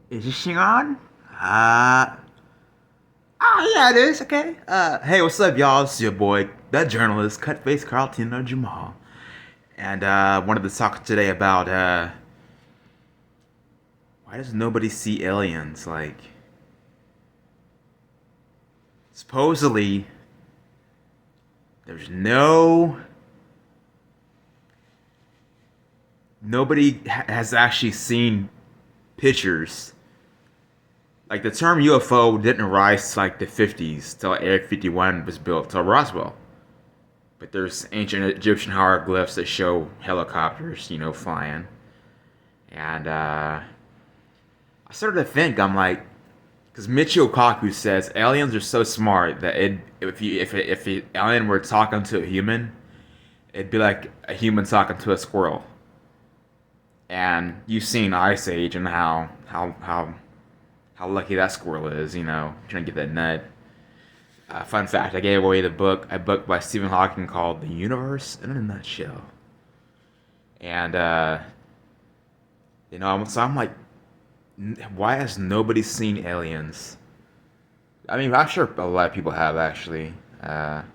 Is this thing on? Yeah, it is. Okay. Hey, what's up, y'all? It's your boy, the journalist, Cutface Carlton or Jamal, and wanted to talk today about why does nobody see aliens? Like, supposedly, there's nobody has actually seen pictures. Like the term UFO didn't rise to like the 50s till Area 51 was built till Roswell. But there's ancient Egyptian hieroglyphs that show helicopters, flying. And I started to think, I'm like, because Michio Kaku says aliens are so smart that if an alien were talking to a human, it'd be like a human talking to a squirrel. And you've seen Ice Age and how lucky that squirrel is, trying to get that nut. Fun fact: I gave away a book by Stephen Hawking called "The Universe in a Nutshell," and so I'm like, why has nobody seen aliens? I mean, I'm sure a lot of people have actually, and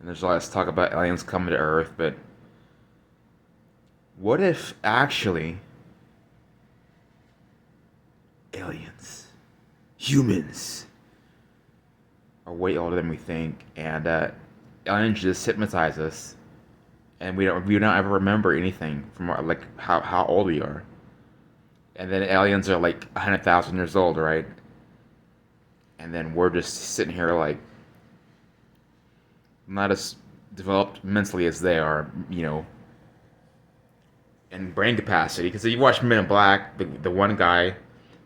there's a lot of talk about aliens coming to Earth, but what if actually aliens, humans, are way older than we think, and aliens just hypnotize us, and we don't ever remember anything from like how old we are, and then aliens are like 100,000 years old, right? And then we're just sitting here like not as developed mentally as they are, in brain capacity. Because if you watch Men in Black, the one guy,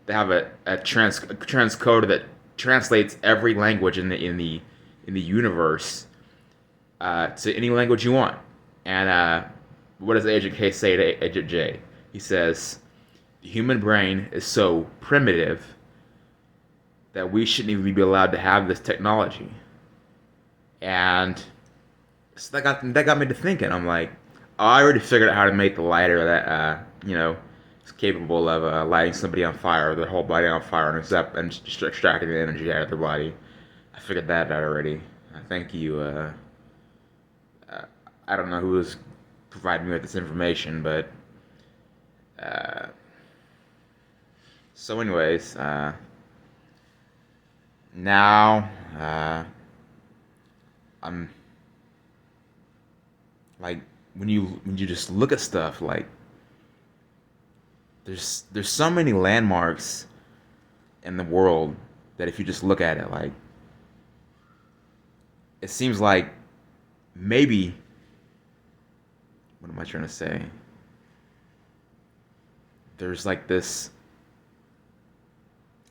they have a transcoder that translates every language in the universe to any language you want. And what does Agent K say to Agent J? He says, "The human brain is so primitive that we shouldn't even be allowed to have this technology." And so that got me to thinking. I'm like, oh, I already figured out how to make the lighter that is capable of lighting somebody on fire, their whole body on fire, and just extracting the energy out of their body. I figured that out already. Thank you. Uh, I don't know who was providing me with this information, but uh, so anyways, now I'm like when you just look at stuff like there's so many landmarks in the world that if you just look at it like it seems like maybe what am I trying to say? There's like this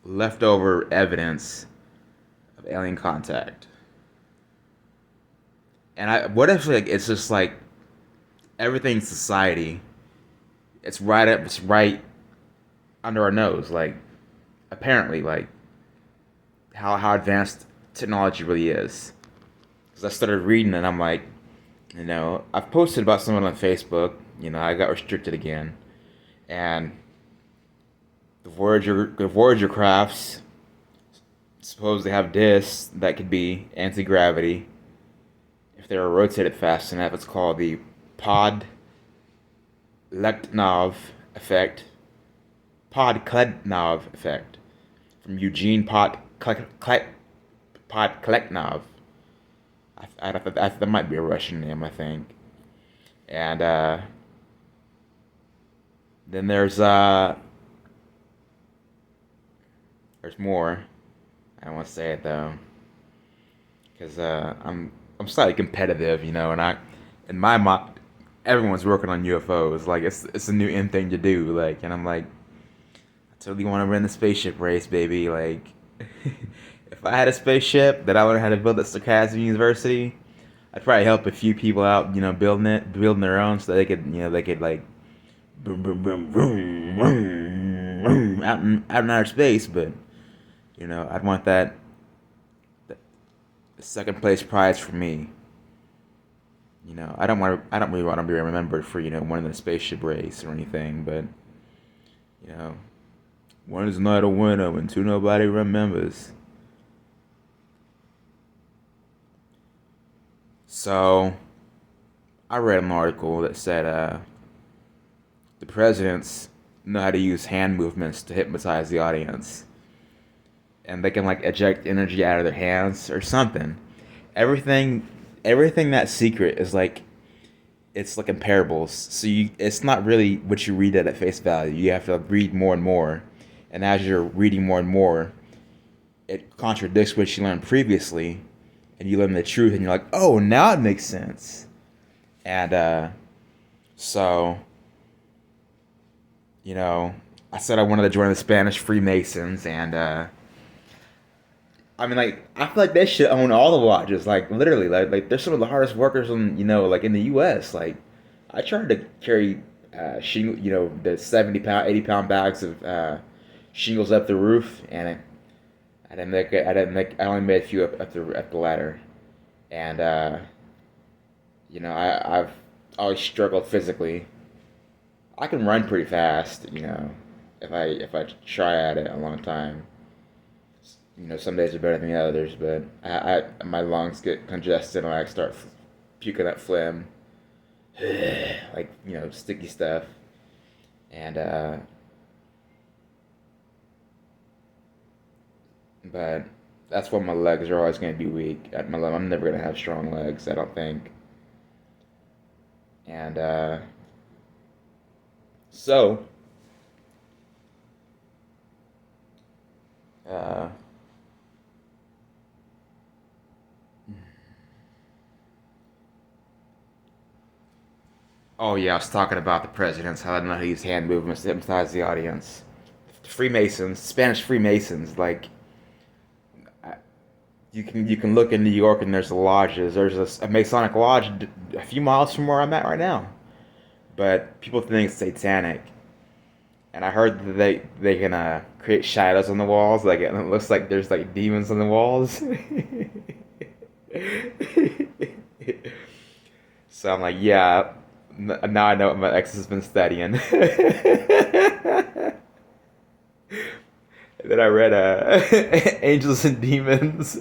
leftover evidence of alien contact. And what if like it's just like everything in society, it's right under our nose, like apparently like how advanced technology really is. Because I started reading and I'm like, I've posted about someone on Facebook. I got restricted again, and the Voyager crafts supposedly have discs that could be anti-gravity if they were rotated fast enough. It's called the Pod Lektonov effect. Podkletnov effect from Eugene Podkletnov. That might be a Russian name, I think. And then there's more. I don't want to say it though, because I'm slightly competitive, and in my mind, everyone's working on UFOs. Like it's a new in thing to do. Like, and I'm like, I totally want to run the spaceship race, baby. Like, if I had a spaceship that I learned how to build at Sarcasm University, I'd probably help a few people out, building their own, so they could like boom, boom, boom, boom, boom, boom, out in outer space. But I'd want that the second place prize for me. I don't really want to be remembered for winning the spaceship race or anything, but you know, One is not a winner when two nobody remembers. So I read an article that said the presidents know how to use hand movements to hypnotize the audience, and they can like eject energy out of their hands or something. Everything, everything that's secret is like it's like in parables. So it's not really what you read at face value. You have to read more and more, and as you're reading more and more, it contradicts what you learned previously, and you learn the truth, and you're like, oh, now it makes sense. And so, you know, I said I wanted to join the Spanish Freemasons, and I mean, like, I feel like they should own all the lodges. Like, literally, like they're some of the hardest workers in, like in the U.S. Like, I tried to carry, the 70 pound, 80 pound bags of shingles up the roof, and I didn't make it. I didn't make. I only made a few up the ladder, and I've always struggled physically. I can run pretty fast, if I try at it a long time. Some days are better than the others, but my lungs get congested and I start puking up phlegm, like sticky stuff, and but that's why my legs are always going to be weak. I'm never going to have strong legs, I don't think, and so. Uh, Oh yeah, I was talking about the presidents, how they know how to use hand movements to hypnotize the audience. Freemasons, Spanish Freemasons, like you can look in New York and there's lodges. There's a Masonic lodge a few miles from where I'm at right now, but people think it's satanic. And I heard that they can create shadows on the walls, like it looks like there's like demons on the walls. So I'm like, yeah. Now I know what my ex has been studying. And then I read Angels and Demons.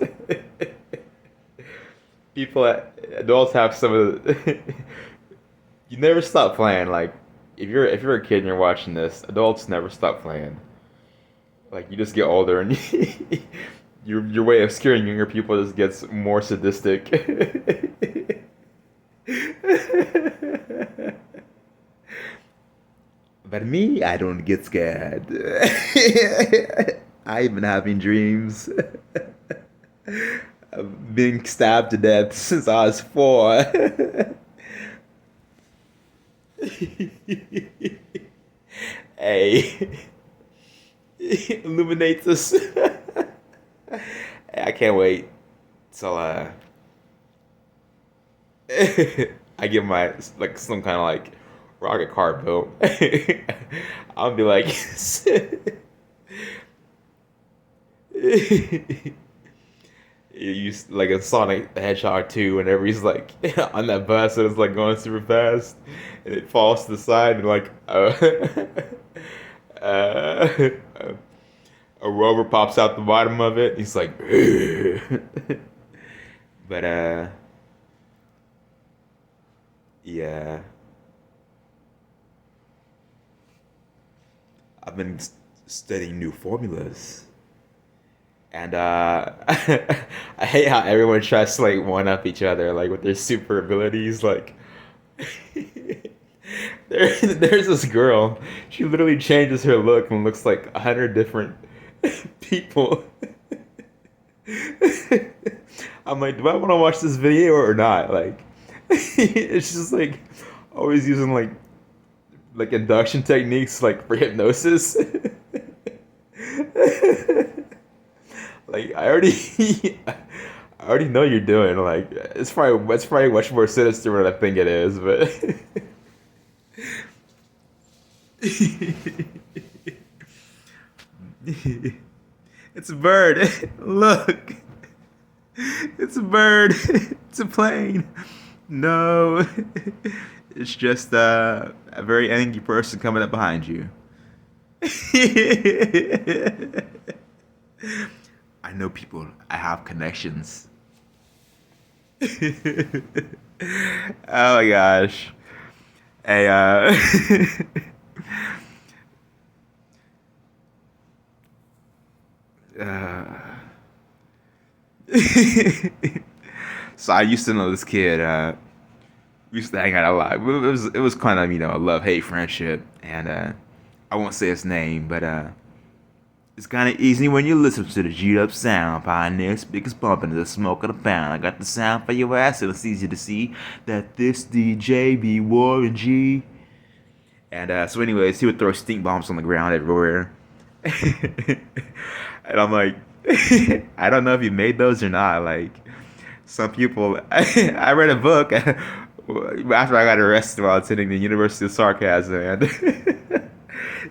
Adults have some of the. You never stop playing. Like if you're a kid and you're watching this, adults never stop playing. Like you just get older and your way of scaring younger people just gets more sadistic. But me, I don't get scared. I've been having dreams of being stabbed to death since I was 4. Hey, illuminates us. I can't wait till I get my like some kind of like rocket car built. I'll be like, you used like a Sonic the Hedgehog 2 whenever he's like on that bus and it's like going super fast and it falls to the side and like uh, a rover pops out the bottom of it. He's like, but yeah. I've been studying new formulas, and I hate how everyone tries to like one up each other, like with their super abilities. Like, there's this girl. She literally changes her look and looks like 100 different people. I'm like, do I want to watch this video or not? Like, it's just like always using like induction techniques like for hypnosis. Like I already know you're doing like it's probably much more sinister than I think it is, but it's a bird. Look, it's a bird. It's a plane. No, it's just a very angry person coming up behind you. I know people. I have connections. Oh my gosh. Hey, uh so I used to know this kid. We used to hang out a lot. It was kind of a love hate friendship, and I won't say his name, but it's kind of easy when you listen to the G'd up sound. Pioneer speakers bumping to the smoke of the pound. I got the sound for your ass, and it's easy to see that this DJ be Warren G. And so, anyways, he would throw stink bombs on the ground everywhere. And I'm like, I don't know if you made those or not. Like, some people, I read a book after I got arrested while attending the University of Sarcasm, and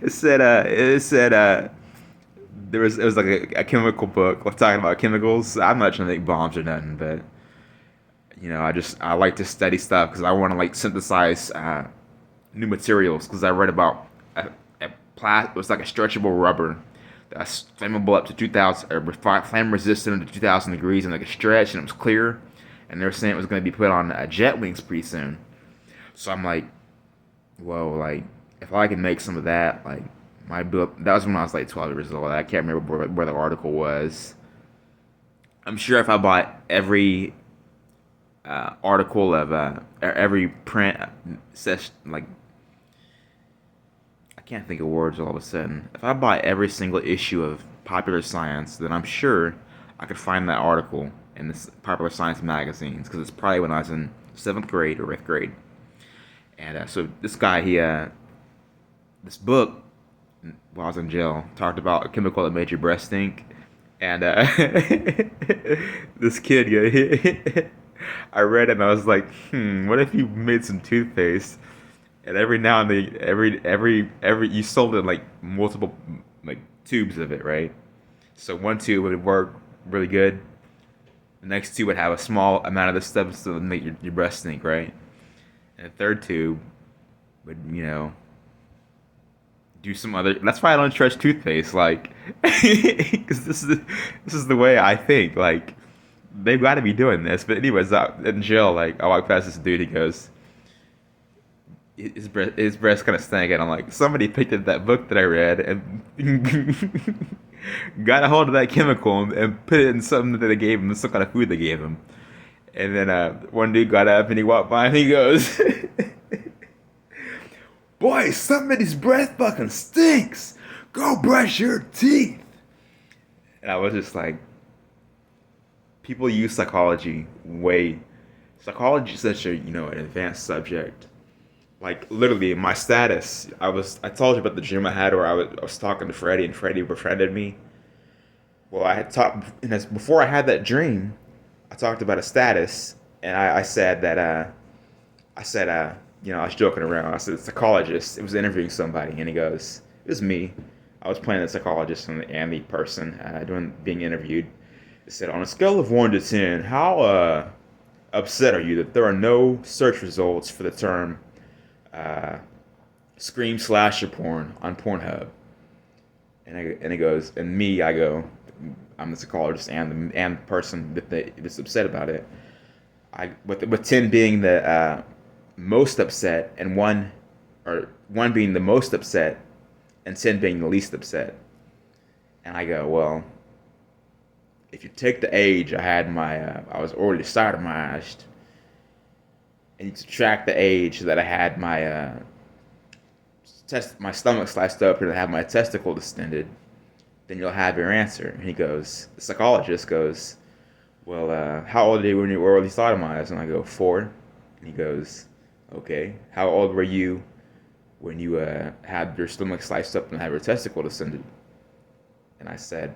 it said it was like a chemical book talking about chemicals. I'm not trying to make bombs or nothing, but I like to study stuff because I want to like synthesize new materials. Because I read about it was like a stretchable rubber that's flammable up to 2,000 or flame resistant up to 2,000 degrees, and like a stretch, and it was clear. And they're saying it was going to be put on jet wings pretty soon. So I'm like, whoa, like if I can make some of that, like my book. That was when I was like 12 years old. I can't remember where the article was. I'm sure if I bought every article of every print session, like I can't think of words all of a sudden. If I bought every single issue of Popular Science, then I'm sure I could find that article in the Popular Science magazines, because it's probably when I was in 7th grade or 8th grade. And so this guy, this book, while I was in jail, talked about a chemical that made your breath stink. And this kid, I read it and I was like, what if you made some toothpaste? And every now and then, you sold it like multiple like tubes of it, right? So one tube would work really good. The next tube would have a small amount of this stuff so it would make your breath stink, right? And the third tube would, do some other. That's why I don't trust toothpaste, like, because this is the way I think. Like, they've got to be doing this. But anyways, out in jail, like, I walk past this dude. He goes, his breath's kind of stank, and I'm like, somebody picked up that book that I read and got a hold of that chemical and put it in something that they gave him, some kind of food they gave him. And then one dude got up and he walked by and he goes, "Boy, somebody's breath fucking stinks. Go brush your teeth." And I was just like, people use psychology way. Psychology is such a an advanced subject. Like literally, my status. I told you about the dream I had where I was talking to Freddy and Freddy befriended me. Well, I had talked, and before I had that dream, I talked about a status, and I said that I was joking around. I said the psychologist. It was interviewing somebody, and he goes, "It was me." I was playing the psychologist and the person being interviewed. It said, on a scale of 1 to 10, how upset are you that there are no search results for the term scream slasher porn on Pornhub? And he goes, and me, I go, I'm the psychologist and the person that's upset about it. With 10 being the most upset, and one being the most upset, and 10 being the least upset. And I go, well, if you take the age I was already sodomized, and you subtract the age that I had my stomach sliced up and I have my testicle distended, then you'll have your answer. And the psychologist goes, well, how old are you when you were already sodomized? And I go, 4. And he goes, okay. How old were you when you had your stomach sliced up and had your testicle descended? And I said,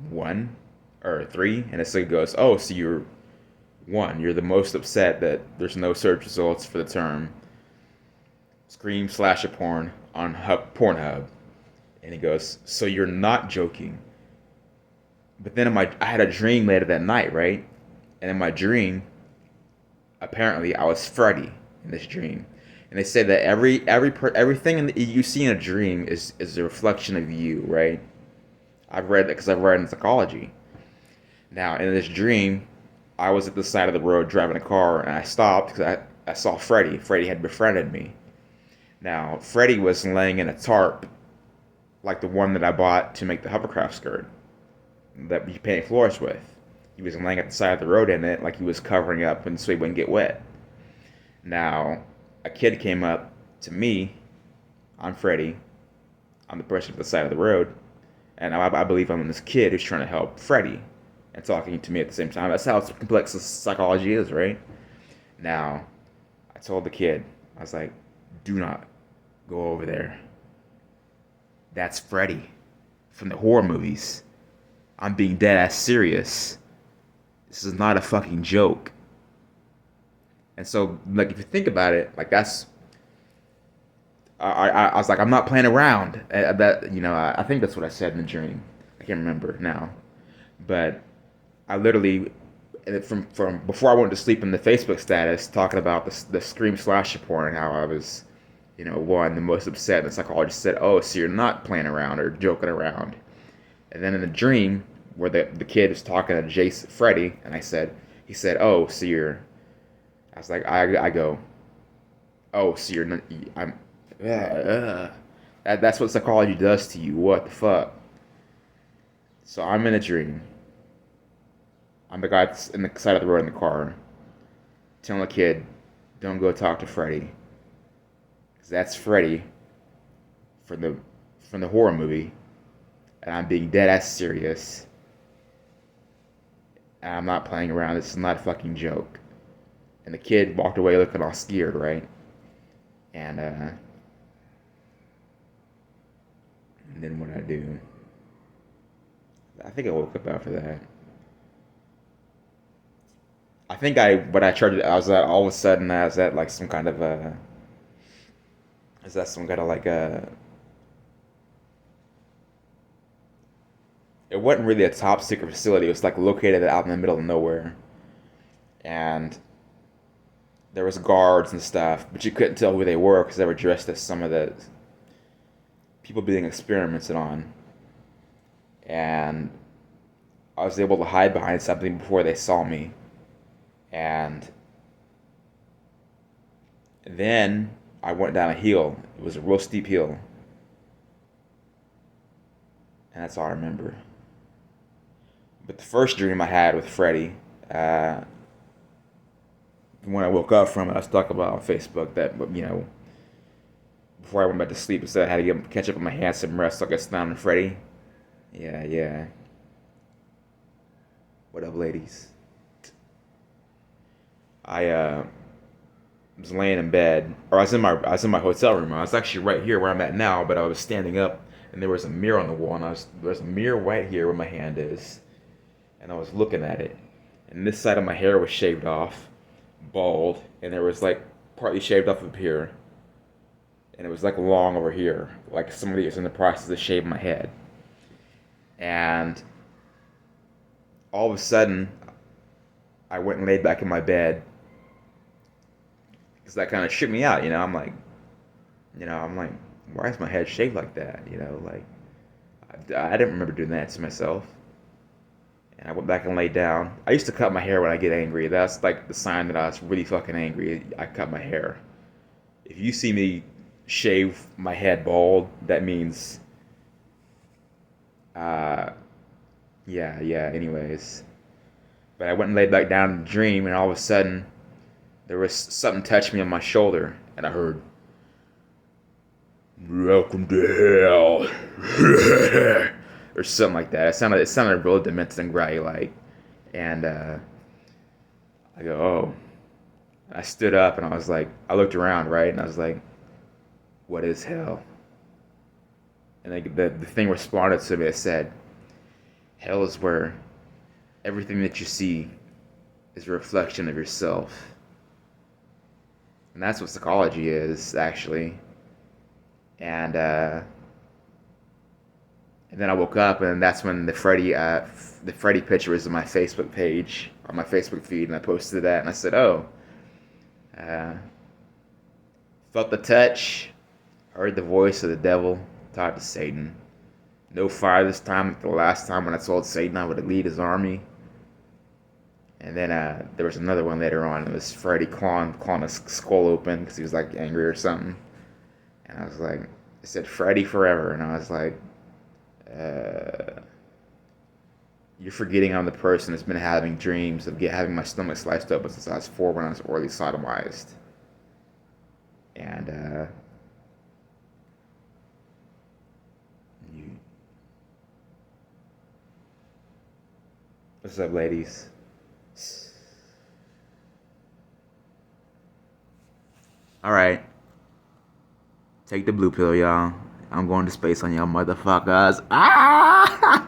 1 or 3. And it goes, oh, so you're 1. You're the most upset that there's no search results for the term scream slasher porn on Pornhub. And he goes, so you're not joking. But then I had a dream later that night, right? And in my dream, apparently I was Freddy in this dream. And they say that everything you see in a dream is a reflection of you, right? I've read that because I've read in psychology. Now, in this dream, I was at the side of the road driving a car, and I stopped because I saw Freddy. Freddy had befriended me. Now, Freddy was laying in a tarp, like the one that I bought to make the hovercraft skirt that you paint floors with. He was laying at the side of the road in it, like he was covering up, and so he wouldn't get wet. Now, a kid came up to me. I'm Freddy. I'm the person at the side of the road, and I believe I'm this kid who's trying to help Freddy and talking to me at the same time. That's how complex psychology is, right? Now, I told the kid, I was like, do not go over there. That's Freddy from the horror movies. I'm being dead ass serious. This is not a fucking joke. And so, like, if you think about it, like, that's. I was like, I'm not playing around. I think that's what I said in the dream. I can't remember now. But I literally, from before I went to sleep in the Facebook status, talking about the Scream slasher porn, how I was, the most upset. And the psychologist said, oh, so you're not playing around or joking around. And then in the dream, where the kid was talking to Jason, Freddy, and he said, oh, so you're, I was like, I go, oh, so you're not, that's what psychology does to you. What the fuck? So I'm in a dream. I'm the guy that's in the side of the road in the car, telling the kid, don't go talk to Freddy. Because that's Freddy from the horror movie. And I'm being dead ass serious. And I'm not playing around. This is not a fucking joke. And the kid walked away looking all scared, right? And then what I do? I think I woke up after that. I think I was at, all of a sudden, I was at like some kind of is that some kind of like a, it wasn't really a top secret facility. It was like located out in the middle of nowhere. And there was guards and stuff, but you couldn't tell who they were because they were dressed as some of the people being experimented on. And I was able to hide behind something before they saw me. And then I went down a hill. It was a real steep hill. And that's all I remember. But the first dream I had with Freddy, when I woke up from it, I was talking about on Facebook that, before I went back to sleep, I said I had to catch up on my handsome rest so I could stand on Freddy. Yeah. What up, ladies? I was laying in bed, or I was in my hotel room. I was actually right here where I'm at now, but I was standing up, and there was a mirror on the wall, and there's a mirror right here where my hand is, and I was looking at it, and this side of my hair was shaved off, bald, and there was like partly shaved off up here, and it was like long over here, like somebody was in the process of shaving my head, and all of a sudden, I went and laid back in my bed. Because that kind of shook me out, I'm like, why is my head shaved like that? I didn't remember doing that to myself. And I went back and laid down. I used to cut my hair when I get angry. That's like the sign that I was really fucking angry. I cut my hair. If you see me shave my head bald, that means, anyways. But I went and laid back down in the dream, and all of a sudden, there was something touched me on my shoulder, and I heard, "Welcome to hell," or something like that. It sounded real demented and growly like, and I go, "Oh." I stood up and I was like, I looked around, right, and I was like, "What is hell?" And the thing responded to me. It said, "Hell is where everything that you see is a reflection of yourself." And that's what psychology is, actually. And then I woke up, and that's when the Freddy picture was on my Facebook page, on my Facebook feed, and I posted that, and I said, "Oh, Felt the touch, heard the voice of the devil, talked to Satan. No fire this time, like the last time when I told Satan I would lead his army. And then there was another one later on. It was Freddy clawing his skull open because he was like angry or something. And I was like, it said Freddy forever. And I was like, you're forgetting I'm the person that's been having dreams of having my stomach sliced open since I was 4 when I was orally sodomized. And you, what's up, ladies? All right, take the blue pill, y'all. I'm going to space on y'all motherfuckers. Ah!